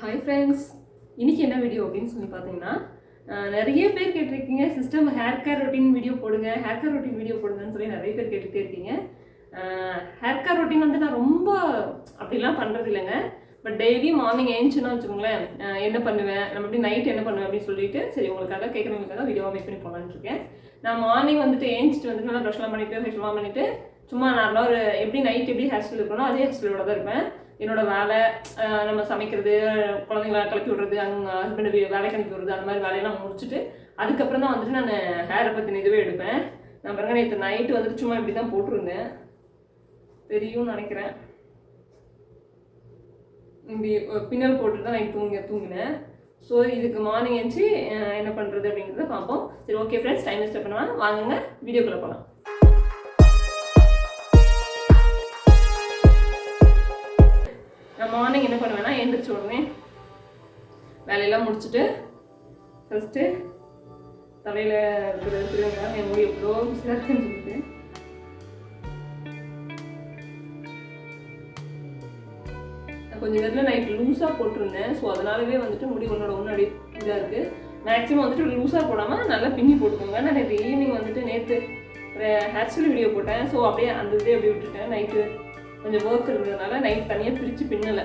Hi friends, இன்றைக்கி என்ன video அப்படின்னு சொல்லி பார்த்தீங்கன்னா, நிறைய பேர் கேட்டிருக்கீங்க system hair care routine video போடுங்க, ஹேர் கேர் ரொட்டீன் வீடியோ போடுங்கன்னு சொல்லி நிறைய பேர் கேட்டுகிட்டே இருக்கீங்க. ஹேர் கேர் ரொட்டீன் வந்து நான் ரொம்ப அப்படிலாம் பண்ணுறது இல்லைங்க. பட் டெய்லி மார்னிங் ஏஞ்சுன்னா வச்சுக்கோங்களேன், என்ன பண்ணுவேன், நம்ம எப்படி நைட் என்ன பண்ணுவேன் அப்படின்னு சொல்லிட்டு சரி உங்களுக்காக கேட்குறவங்களுக்காக வீடியோவாக மேக் பண்ணி போகலான்னு இருக்கேன். நான் மார்னிங் வந்துட்டு ஏஞ்சிட்டு வந்துட்டு நல்லா ப்ரஷ்லாம் பண்ணிவிட்டு ஃபேஷியல்லாம் பண்ணிவிட்டு சும்மா நார்மலாக ஒரு எப்படி நைட் எப்படி ஹேர் ஸ்டைல் இருக்கணும் அதே ஹேர் ஸ்டைலோட தான் இருப்பேன். என்னோட வேலை நம்ம சமைக்கிறது, குழந்தைங்கள கிளப்பி விடுறது, அங்கே ஹஸ்பண்ட் வேலைக்கு அனுப்பி விடுறது, அந்த மாதிரி வேலையெல்லாம் முடிச்சுட்டு அதுக்கப்புறம் தான் வந்துட்டு நான் ஹேரை பற்றின இதுவே எடுப்பேன். நான் பாருங்க நேற்று நைட்டு வந்துட்டு சும்மா இப்படி தான் போட்டிருந்தேன், தெரியும்னு நினைக்கிறேன். இப்படி பின்னல் போட்டுட்டு தான் நைட் தூங்கினேன். ஸோ இதுக்கு மார்னிங் எழுந்துச்சு என்ன பண்ணுறது அப்படிங்கிறத பார்ப்போம். சரி, ஓகே ஃப்ரெண்ட்ஸ், டைம் வேஸ்ட் பண்ணுவேன், வாங்குங்க வீடியோக்குள்ளே போகலாம். நான் மார்னிங் என்ன பண்ணுவேன்னா, எழுந்திரிச்ச உடனே வேலையெல்லாம் முடிச்சுட்டு ஃபஸ்ட்டு தலையில் இருக்கிறவங்க என் முடி எவ்வளோ பிஸியாக இருக்குன்னு சொல்லிட்டு கொஞ்சம் நேரத்தில் நைட் லூஸாக போட்டிருந்தேன். ஸோ அதனாலவே வந்துட்டு முடி ஒன்று அடி இதாக இருக்குது. மேக்ஸிமம் வந்துட்டு லூஸாக போடாமல் நல்லா பின்னி போட்டுக்கோங்க. நான் நேற்று ஈவினிங் வந்துட்டு நேற்று ஒரு ஹேர் ஸ்டைல் வீடியோ போட்டேன். ஸோ அப்படியே அந்த இதே அப்படியே விட்டுட்டேன். நைட்டு கொஞ்சம் ஒர்க் இருந்ததுனால நைட் தனியாக பிரித்து பின்னலை,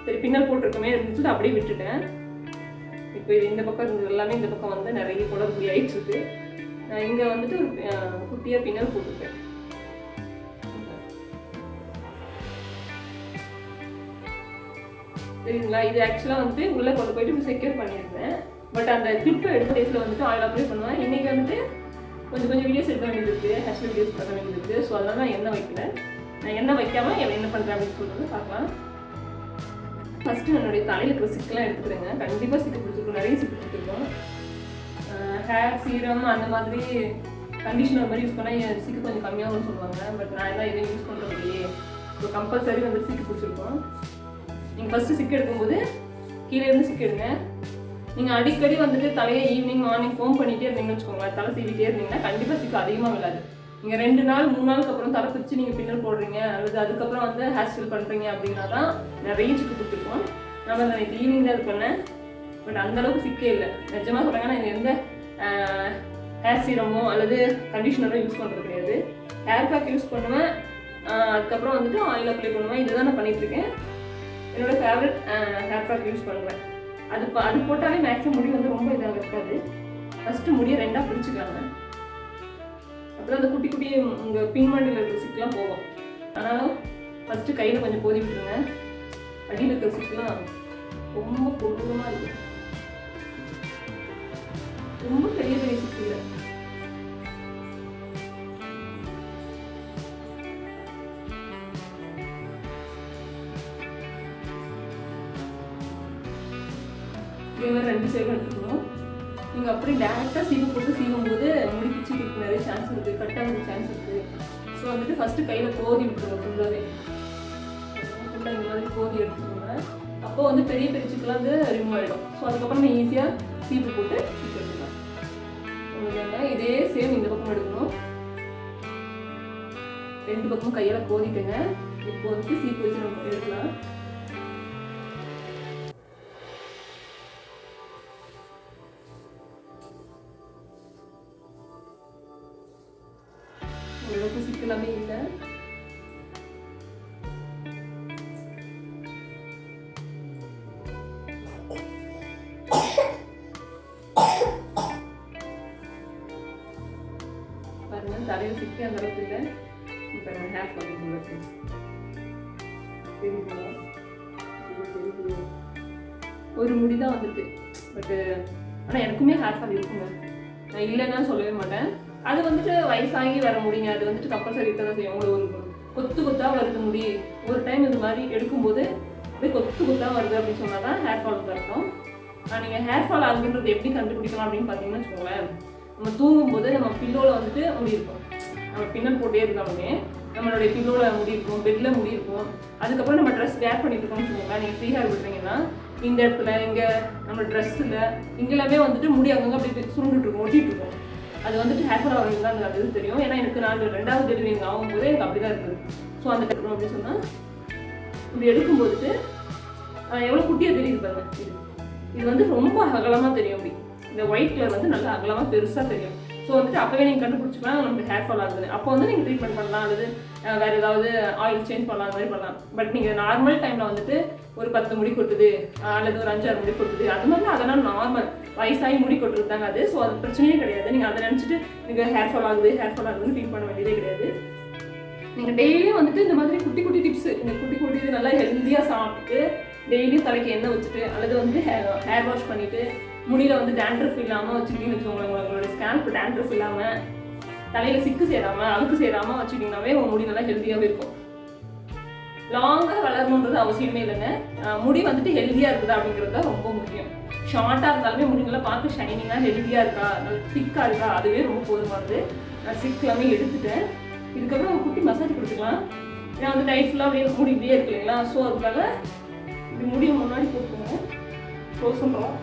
சரி பின்னல் போட்டிருக்கோமே அப்படின்னு சொல்லிட்டு அப்படியே விட்டுட்டேன். இப்போ இது இந்த பக்கம் இருந்தது எல்லாமே இந்த பக்கம் வந்து நிறைய குளறுபடி ஆகிட்டுருக்கு. நான் இங்கே வந்துட்டு ஒரு குட்டியாக பின்னல் போட்டிருக்கேன். சரிங்களா? இது ஆக்சுவலாக வந்துட்டு உள்ளே கொண்டு போயிட்டு இப்போ செக்யூர் பண்ணியிருந்தேன். பட் அந்த கிளிப்பை எடுத்த டேஸில் வந்துட்டு ஆயில் அப்ளை பண்ணுவேன். இன்றைக்கி வந்துட்டு கொஞ்சம் வீடியோஸ் எடுக்க வேண்டியது இருக்குது, ஹேர் வீடியோஸ் பண்ண வேண்டியது இருக்குது. ஸோ அதனால் நான் எண்ணெய் வைக்கல. நான் எண்ணெய் வைக்காமல் என்ன பண்ணுறேன் அப்படின்னு சொல்கிறது பார்க்கலாம். ஃபஸ்ட்டு என்னுடைய தலையில் இருக்கிற சிக்கெல்லாம் எடுத்துக்கிறேங்க. கண்டிப்பாக சிக்கு பிடிச்சிருக்கோம், நிறைய சிக்கு பிடிச்சிருக்கோம். ஹேர் சீரம் அந்த மாதிரி கண்டிஷனர் மாதிரி யூஸ் பண்ணால் சிக்கு கொஞ்சம் கம்மியாகும்னு சொல்லுவாங்க. பட் நான் எல்லாம் எதுவும் யூஸ் பண்ணுறது இல்லையே. ஸோ கம்பல்சரி வந்து சிக்கு பிடிச்சிருக்கோம். நீங்கள் ஃபஸ்ட்டு சிக்கு எடுக்கும்போது கீழே இருந்து சிக்கு எடுங்க. நீங்கள் அடிக்கடி வந்துட்டு தலையை ஈவினிங் மார்னிங் ஃபோம் பண்ணிகிட்டே இருந்தீங்கன்னு வச்சுக்கோங்களேன், தலை சீவிட்டே இருந்தீங்கன்னா கண்டிப்பாக சிக்கு அதிகமாக விழாது. நீங்கள் 2 நாள் 3 நாளுக்கு அப்புறம் தலை பிரித்து நீங்கள் பின்னல் போடுறீங்க அல்லது அதுக்கப்புறம் வந்து ஹேர் ஸ்டைல் பண்ணுறீங்க அப்படின்னா தான் நிறைய சிக்கு பிடிச்சிருக்கோம். நான் நேற்று ஈவினிங் தான் இது பண்ணேன். பட் அந்தளவுக்கு சிக்கே இல்லை. நிஜமாக சொல்கிறாங்க, நான் எந்த ஹேர் சீரமோ அல்லது கண்டிஷனரோ யூஸ் பண்ணுறது கிடையாது. ஹேர் பேக் யூஸ் பண்ணுவேன், அதுக்கப்புறம் வந்துட்டு ஆயில் அப்ளை பண்ணுவேன். இதுதான் நான் பண்ணிகிட்ருக்கேன். என்னோடய ஃபேவரட் ஹேர் பேக் யூஸ் பண்ணுவேன். அது போட்டாலே மேக்ஸிமம் முடி வந்து ரொம்ப இதாக இருக்காது. ஃபஸ்ட்டு முடியை 2ஆக பிடிச்சிக்கலாங்க. அப்புறம் அந்த குட்டி குட்டி உங்கள் பின்மாண்டியில் இருக்கிற சிக்கெலாம் போகும். ஆனாலும் ஃபஸ்ட்டு கையில் கொஞ்சம் போதி விட்டுருங்க. அடியில் இருக்கிற சிக்கெலாம் ரொம்ப கொடூரமாக இருக்கும். ரொம்ப பெரிய பெரிய சிக்கு இல்லை. இதே மாதிரி 2 சைடும் எடுத்துக்கணும். நீங்கள் அப்படி டேரெக்டாக சீவு போட்டு சீவும்போது முடி பிச்சு கொடுக்க நிறைய சான்ஸ் இருக்குது, கட் ஆகுது சான்ஸ் இருக்குது. ஸோ வந்துட்டு ஃபஸ்ட்டு கையில் கோதி விட்டுருவோம். ஃபுல்லாக இந்த மாதிரி கோதி எடுத்துக்கோங்க. அப்போ வந்து பெரிய பெரிய சிக்கெலாம் வந்து ரிமூவ் ஆகிடும். ஸோ அதுக்கப்புறம் நீங்கள் ஈஸியாக சீப்பு போட்டு சிக்கு எடுத்துக்கலாம். உங்களுக்கு இதே சேம் இந்த பக்கம் எடுக்கணும். 2 பக்கமும் கையில் கோதிட்டுங்க. இப்போ வந்துட்டு சீப்பு வச்சு நம்ம எடுக்கலாம். ஓரளவுக்கு சிக்கலாமே இல்லை. பாருங்க, தலையில் சிக்கி அந்த அளவுக்கு இல்லை. இப்போ நான் ஹேர் பண்ணிட்டு தெரியுதுங்களா? ஒரு முடி தான் வந்துட்டு. பட்டு ஆனால் எனக்குமே ஹேர் ஃபால் இருக்குங்க, நான் இல்லைன்னா சொல்லவே மாட்டேன். அது வந்துட்டு வயசாகி வர முடியுங்க. அது வந்துட்டு கம்பல்சரி இருக்க தான் செய்யும். உங்களுக்கு ஒரு கொத்து கொத்தாக வருது முடி. ஒரு டைம் இது மாதிரி எடுக்கும்போது அப்படியே கொத்து கொத்தாக வருது அப்படின்னு சொன்னால் தான் ஹேர் ஃபால் இருக்கும். நீங்கள் ஹேர் ஃபால் ஆகுதுன்றது எப்படி கண்டுபிடிக்கலாம் அப்படின்னு பார்த்தீங்கன்னா வச்சுக்கோங்களேன், நம்ம தூங்கும்போது நம்ம பில்லோவில் வந்துட்டு முடி இருக்கும். நம்ம பின்னல் போட்டே இருந்தாலுமே நம்மளுடைய பில்லோவில் முடி இருக்கும், பெட்டில் முடி இருக்கும். அதுக்கப்புறம் நம்ம ட்ரெஸ் வேர் பண்ணிட்டு இருக்கோம்னு வச்சுக்கோங்களேன், நீங்கள் ஃப்ரீ ஹேர் விடுறீங்கன்னா இந்த இடத்துல இங்கே நம்ம ட்ரெஸ்ஸில் இங்கெல்லாமே வந்துட்டு முடி அங்கங்கே அப்படி சுருண்டுட்டு இருக்கும், ஒட்டிகிட்டு இருக்கும். அது வந்துட்டு ஹேர் ஃபால் ஆகிறது தான் அந்த இது தெரியும். ஏன்னா எனக்கு நான் 2வது டெலிவரி ஆகும்போது எனக்கு அப்படி தான் இருக்குது. ஸோ அந்த கட்டணும் அப்படின்னு சொன்னால் இப்படி எடுக்கும்போது எவ்வளோ குட்டியாக தெரியுது பாருங்க. இது வந்து ரொம்ப அகலமாக தெரியும். அப்படி இந்த ஒயிட் கலர் வந்து நல்லா அகலமாக பெருசாக தெரியும். ஸோ வந்துட்டு அப்போவே நீங்கள் கண்டுபிடிச்சிக்கலாம் நமக்கு ஹேர் ஃபால் ஆகுது. அப்போ வந்து நீங்கள் ட்ரீட்மெண்ட் பண்ணலாம், அல்லது வேறு ஏதாவது ஆயில் சேஞ்ச் பண்ணலாம், அந்த மாதிரி பண்ணலாம். பட் நீங்கள் நார்மல் டைமில் வந்துட்டு ஒரு 10 முடி கொட்டுது அல்லது ஒரு 5-6 முடி கொட்டுது அது மாதிரிலாம் அதெல்லாம் நார்மல். வயசாகி முடி கொட்டுறது தாங்க அது. ஸோ அது பிரச்சனையே கிடையாது. நீங்கள் அதை நினச்சிட்டு நீங்கள் ஹேர் ஃபால் ஆகுதுன்னு ஃபீல் பண்ண வேண்டியதே கிடையாது. நீங்கள் டெய்லியும் வந்துட்டு இந்த மாதிரி குட்டி குட்டி டிப்ஸு, இந்த குட்டி குட்டி இது நல்லா ஹெல்த்தியாக சாப்பிட்டு டெய்லியும் தலைக்கு எண்ணெய் வச்சுட்டு அல்லது வந்து ஹேர் வாஷ் பண்ணிவிட்டு முடியில் வந்து டேண்ட்ரஃப் இல்லாமல் வச்சுக்கிட்டீங்கன்னு வச்சுக்கோங்களேன். உங்களோட ஸ்கேல்ப் டேண்ட்ரஃப் இல்லாமல் தலையில் சிக்கு சேராமல் அழுக்கு சேராமல் வச்சுக்கிட்டிங்கனாவே உங்கள் முடி நல்லா ஹெல்த்தியாகவே இருக்கும். லாங்காக வளரணுன்றது அவசியமே இல்லைங்க. முடி வந்துட்டு ஹெல்த்தியாக இருக்குதா அப்படிங்கிறது தான் ரொம்ப முக்கியம். ஷார்ட்டாக இருந்தாலுமே முடி நல்லா பார்க்க ஷைனிங்காக ஹெல்த்தியாக இருக்கா, நல்லா திக்காக இருக்கா, அதுவே ரொம்ப போதுமானது. நான் சிக் எல்லாமே எடுத்துட்டேன். இதுக்கப்புறம் ஒரு குட்டி மசாஜ் கொடுத்துக்கலாம். ஏன்னா வந்து டைட் ஃபுல்லாக அப்படியே முடி இப்படியே இருக்கு இல்லைங்களா. ஸோ அதுக்காக இப்படி முடியை முன்னாடி போட்டுக்கோங்க. க்ளோஸ் பண்ணுறோம்.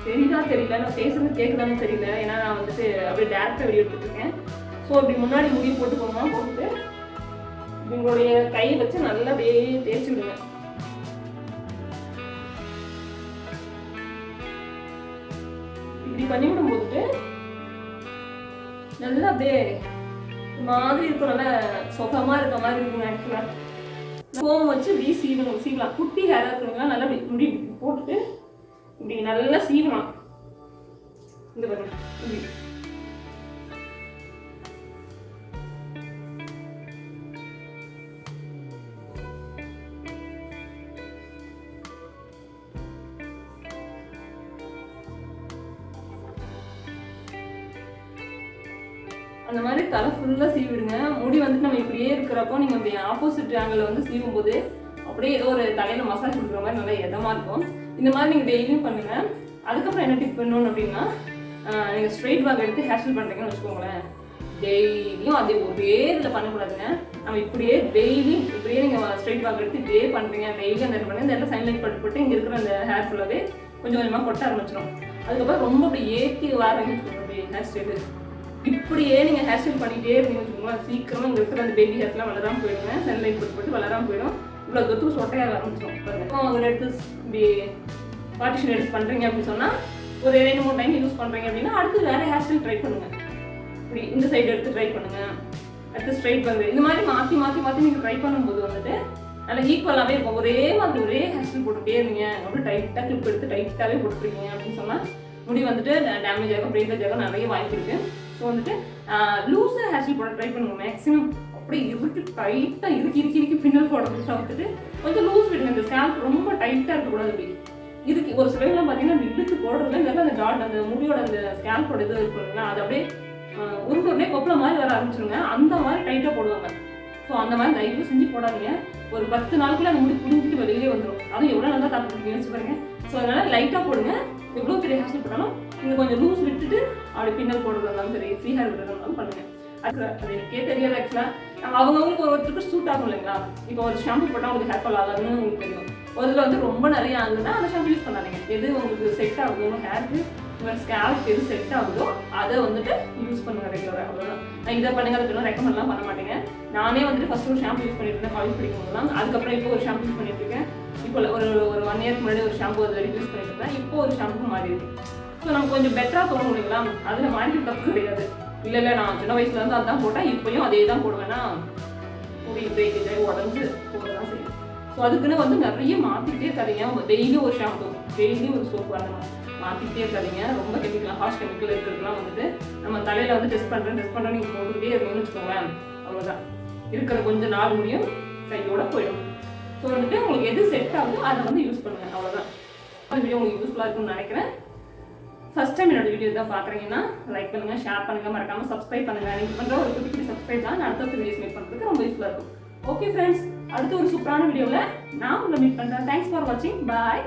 தெரியுதா தெரியல, நான் பேசுறது கேட்குதான்னு தெரியல. ஏன்னா நான் வந்துட்டு அப்படியே டேரக்டாக வீடியோ எடுத்துருக்கேன். ஸோ அப்படி முன்னாடி முடியை போட்டுக்கோங்க. போட்டுட்டு உங்களுடைய கையை வச்சு நல்லா அப்படியே தேய்ச்சி விடுங்க. இப்படி பண்ணி விடும் போதுட்டு நல்லா அப்படியே மாதிரி இருக்கும், நல்லா சுகமாக இருக்க மாதிரி இருக்குங்க. ஆக்சுவலாக ஃபோம் வச்சு இப்படி சீவலாம். குட்டி ஹேராக இருக்கிறவங்க நல்லா முடி போட்டுட்டு இப்படி நல்லா சீவலாம். இந்த பாருங்க இப்படி அந்த மாதிரி தலை ஃபுல்லாக சீவிடுங்க. முடி வந்துட்டு நம்ம இப்படியே இருக்கிறப்போ நீங்கள் அப்படி ஆப்போசிட் ஆங்கிளில் வந்து சீவும் போது அப்படியே ஏதோ ஒரு தலையில் மசாஜ் கொடுக்குற மாதிரி நல்லா இதமாக இருக்கும். இந்த மாதிரி நீங்கள் டெய்லியும் பண்ணுங்கள். அதுக்கப்புறம் என்ன டிப் பண்ணணும் அப்படின்னா, நீங்கள் ஸ்ட்ரெயிட் பேக் எடுத்து ஹேர் ஸ்டைல் பண்ணுறீங்கன்னு வச்சுக்கோங்களேன். டெய்லியும் அதே ஒரே இதில் பண்ணக்கூடாதுங்க. நம்ம இப்படியே டெய்லியும் இப்படியே நீங்கள் ஸ்ட்ரெயிட் பேக் எடுத்து இப்படியே பண்ணுறீங்க. டெய்லியும் அந்த பண்ணுங்க. இந்த இடத்துல சன்லைட் பட்டு இங்கே இருக்கிற அந்த ஹேர் ஃபுல்லாகவே கொஞ்சம் கொஞ்சமாக கொட்ட ஆரம்பிச்சிடும். அதுக்கப்புறம் ரொம்ப அப்படி ஏற்றி வாரங்க அப்படி ஹேர் ஸ்டைலு இப்படியே நீங்கள் ஹேர் ஸ்டைல் பண்ணிகிட்டே இருந்தீங்கன்னு வச்சுக்கோங்களேன். சீக்கிரமாக இங்கே இருக்கிற அந்த பேபி ஹேர்ஸ்லாம் வளராமல் போயிடுங்க. சன்லைட் போட்டு வளராமல் போயிடும். இவ்வளோ தொத்து சொட்டையாக ஆரம்பிச்சிடும். பாருங்க அவங்க எடுத்து இப்படி பார்ட்டிஷன் எடுத்து பண்ணுறீங்க அப்படின்னு சொன்னால் ஒரு 2-3 டைம் யூஸ் பண்ணுறீங்க அப்படின்னா அடுத்து வேறு ஹேர் ஸ்டைல் ட்ரை பண்ணுங்கள். இப்படி இந்த சைடு எடுத்து ட்ரை பண்ணுங்கள். அடுத்து ஸ்ட்ரைட் பண்ணுறது இந்த மாதிரி மாற்றி நீங்கள் ட்ரை பண்ணும்போது வந்துட்டு நல்லா ஈக்குவலாகவே இருக்கும். ஒரே மாதிரி ஒரே ஹேர் ஸ்டைல் போட்டுகிட்டே இருந்தீங்க அப்படியே டைட்டாக கிளிப் எடுத்து டைட்டாகவே போட்டுருக்கீங்க அப்படின்னு சொன்னால் முடி வந்துட்டு டேமேஜ் ஆகும், பிரேக்கேஜ் ஆகும், நிறைய வாய்ப்பு இருக்குது. ஸோ வந்துட்டு லூஸாக ஹேர் ஸ்டைல் போட ட்ரை பண்ணுங்க. மேக்ஸிமம் அப்படியே இருக்கு டைட்டாக இறுக்கி பின்னல் போடுறதுக்கு வந்துட்டு கொஞ்சம் லூஸ் விடுங்க. இந்த ஸ்கேல்ப் ரொம்ப டைட்டாக இருக்கக்கூடாது. அப்படி இருக்கு ஒரு சிலர்லாம் பார்த்தீங்கன்னா இழுத்து போடுறதுல இந்த அந்த டாட் அந்த முடியோட அந்த ஸ்கேல்போட இது இருக்குங்களா அது அப்படியே உருண்டே கொப்பளை மாதிரி வர ஆரம்பிச்சிருங்க. அந்த மாதிரி டைட்டாக போடுவாங்க. ஸோ அந்த மாதிரி தயவு செஞ்சு போடாதீங்க. ஒரு 10 நாளுக்குள்ள அந்த முடி புடிஞ்சிட்டு வெளியிலே வந்துடும். அதுவும் எவ்வளோ நல்லா தாப்பிட்டு வச்சு பாருங்க. ஸோ அதனால் லைட்டாக போடுங்க. எவ்வளோ பெரிய ஹேர் ஸ்டைல் போட்டாலும் நீங்கள் கொஞ்சம் லூஸ் விட்டுட்டு அப்படி பின்னல் போடுறதா இருந்தாலும் சரி, ஃப்ரீ ஹேர் விடுறதுனாலும் பண்ணுங்கள். அது எனக்கே தெரியாது. ஆக்சுவலாக அவங்கவுங்களுக்கு ஒருத்தருக்கு சூட் ஆகும் இல்லைங்களா. இப்போ ஒரு ஷாம்பு போட்டால் உங்களுக்கு ஹேர் ஃபால் ஆகாதுன்னு உங்களுக்கு தெரியும். அதில் வந்து ரொம்ப நிறைய ஆகுதுன்னா அந்த ஷாம்பு யூஸ் பண்ணாதீங்க. எது உங்களுக்கு செட் ஆகுதோ ஹேருக்கு உங்கள் ஸ்கேல்ப் எது செட் ஆகுதோ அதை வந்துட்டு யூஸ் பண்ணுங்கள் ரெகுலராக. அவ்வளோதான். நான் இதை பண்ணுங்க அதை பண்ணலாம் ரெக்கமெண்ட்லாம் பண்ண மாட்டேங்க. நானே வந்துட்டு ஃபஸ்ட்டு ஒரு ஷாம்பு யூஸ் பண்ணிட்டு இருந்தேன் காலேஜ் படிக்கும்போதுலாம். அதுக்கப்புறம் இப்போ ஒரு ஷாம்பு யூஸ் பண்ணிட்டு இருக்கேன். இப்போ ஒரு 1 இயர்க்கு முன்னாடி ஒரு ஷாம்பு அது வரைக்கும் யூஸ் பண்ணிட்டு இருந்தேன். இப்போ ஒரு ஷாம்பு மாறி இருக்கு. ஸோ நம்ம கொஞ்சம் பெட்டராக தோணும் இல்லைங்களா. அதில் மாறிட்டு தப்பு கிடையாது. இல்லை நான் சின்ன வயசுல இருந்து அதான் போட்டேன், இப்போயும் அதே தான் போடுவேன்னா முடி பிரேக்கேஜ் ஆகி உடஞ்சி போடதான் செய்யும். ஸோ அதுக்குன்னு வந்து நிறைய மாற்றிக்கிட்டே இருக்காதீங்க. டெய்லியும் ஒரு ஷாம்பு டெய்லியும் ஒரு சோப்பு அந்த மாதிரி மாற்றிக்கிட்டே இருக்காதீங்க. ரொம்ப ஹார்ஷ் கெமிக்கல் இருக்கிறதுலாம் வந்துட்டு நம்ம தலையில் வந்து டெஸ்ட் பண்ணுறேன் நீங்கள் போட்டுக்கிட்டே இருந்தீங்கன்னு வச்சுக்கோங்களேன். அவ்வளோதான். இருக்கிற கொஞ்சம் நாள் முடியும் கையோட போயிடும். ஸோ வந்துட்டு உங்களுக்கு எது செட் ஆகுதோ அதை வந்து யூஸ் பண்ணுங்கள். அவ்வளோதான். அந்த வீடியோ உங்களுக்கு யூஸ்ஃபுல்லாக இருக்குன்னு நினைக்கிறேன். ஃபர்ஸ்ட் டைம் என்னோட வீடியோ தான் பார்க்குறீங்கன்னா லைக் பண்ணுங்கள், ஷேர் பண்ணுங்கள், மறக்காமல் சப்ஸ்கிரைப் பண்ணுங்கள். நீங்கள் பண்ணுற ஒரு குட்டி சப்ஸ்கிரைப் தான் நான் அடுத்த வீடியோஸ் மேக் பண்ணுறதுக்கு ரொம்ப யூஸ்ஃபுல்லாக இருக்கும். ஓகே ஃப்ரெண்ட்ஸ், அடுத்த ஒரு சூப்பரான வீடியோவில் நான் உங்களை மீட் பண்ணுறேன். தேங்க்ஸ் ஃபார் வாட்சிங். பாய்.